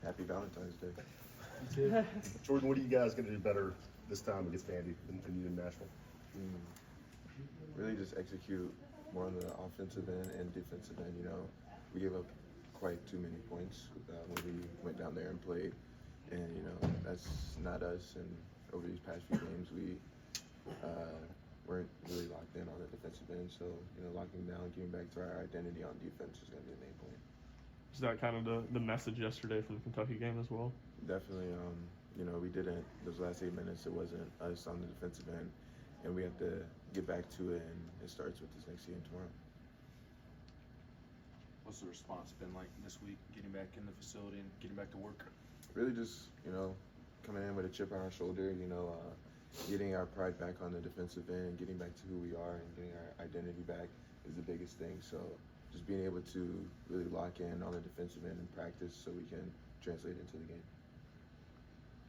Happy Valentine's Day. Jordan, what are you guys going to do better this time against Vandy than you did in Nashville? Really just execute more on the offensive end and defensive end. You know, we gave up quite too many points when we went down there and played. And, you know, that's not us. And over these past few games, we weren't really locked in on the defensive end. So, you know, locking down, getting back to our identity on defense is going to be the main point. Is that kind of the message yesterday from the Kentucky game as well? Definitely. You know, we didn't, those last 8 minutes, it wasn't us on the defensive end. And we have to get back to it, and it starts with this next game tomorrow. What's the response been like this week, getting back in the facility and getting back to work? Really just, you know, coming in with a chip on our shoulder, you know, getting our pride back on the defensive end, getting back to who we are and getting our identity back is the biggest thing. So just being able to really lock in on the defensive end in practice so we can translate into the game.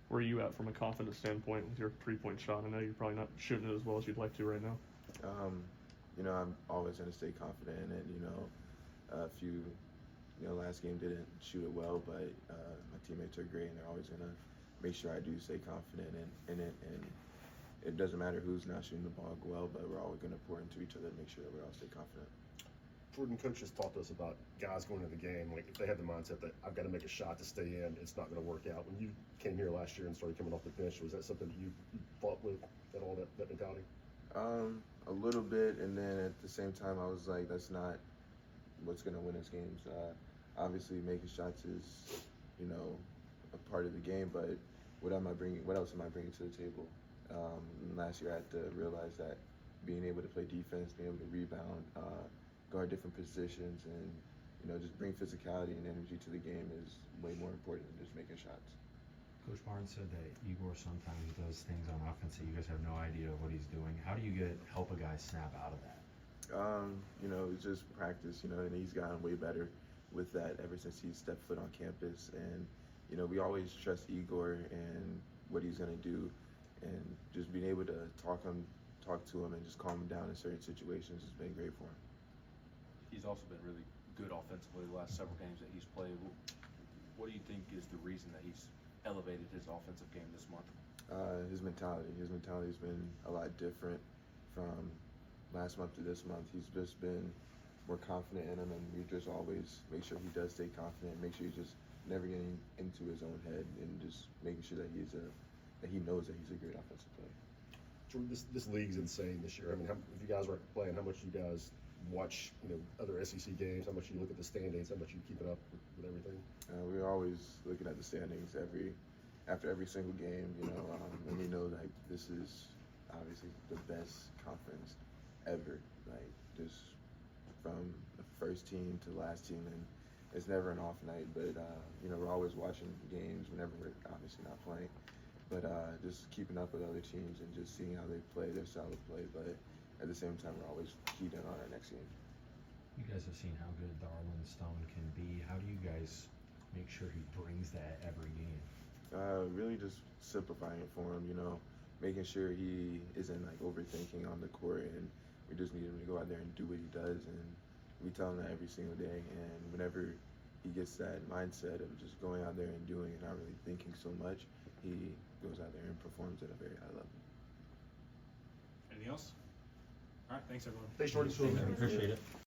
Where are you at from a confidence standpoint with your three-point shot? I know you're probably not shooting it as well as you'd like to right now. You know, I'm always going to stay confident in it. You know, last game didn't shoot it well, but my teammates are great, and they're always going to make sure I do stay confident in it. And it doesn't matter who's not shooting the ball well, but we're always going to pour into each other to make sure that we all stay confident. Jordan, coach has talked to us about guys going into the game, like if they have the mindset that I've got to make a shot to stay in, it's not going to work out. When you came here last year and started coming off the bench, was that something that you fought with at all, that mentality? A little bit, and then at the same time, I was like, that's not what's going to win us games. Obviously, making shots is, you know, a part of the game, but what else am I bringing to the table? Last year, I had to realize that being able to play defense, being able to rebound, guard different positions, and, you know, just bring physicality and energy to the game is way more important than just making shots. Coach Barnes said that Igor sometimes does things on offense that you guys have no idea what he's doing. How do you help a guy snap out of that? You know, it's just practice, you know, and he's gotten way better with that ever since he stepped foot on campus. And, you know, we always trust Igor and what he's going to do, and just being able to talk to him and just calm him down in certain situations has been great for him. He's also been really good offensively the last several games that he's played. What do you think is the reason that he's elevated his offensive game this month? His mentality. His mentality has been a lot different from last month to this month. He's just been more confident in him, and we just always make sure he does stay confident, make sure he's just never getting into his own head, and just making sure that he knows that he's a great offensive player. Jordan, this league's insane this year. I mean, if you guys are playing, how much you guys watch, you know, other SEC games? How much you look at the standings? How much you keep it up with everything? We're always looking at the standings after every single game, you know, and we know like this is obviously the best conference ever. Like just from the first team to the last team, and it's never an off night. But you know, we're always watching games whenever we're obviously not playing. But just keeping up with other teams and just seeing how they play, their style of play. But at the same time, we're always keyed in on our next game. You guys have seen how good Darlin Stone can be. How do you guys make sure he brings that every game? Really just simplifying it for him, you know, making sure he isn't like overthinking on the court, and we just need him to go out there and do what he does, and we tell him that every single day. And whenever he gets that mindset of just going out there and doing and not really thinking so much, he goes out there and performs at a very high level. Anything else? All right, thanks everyone. Thanks, Jordan. Appreciate it.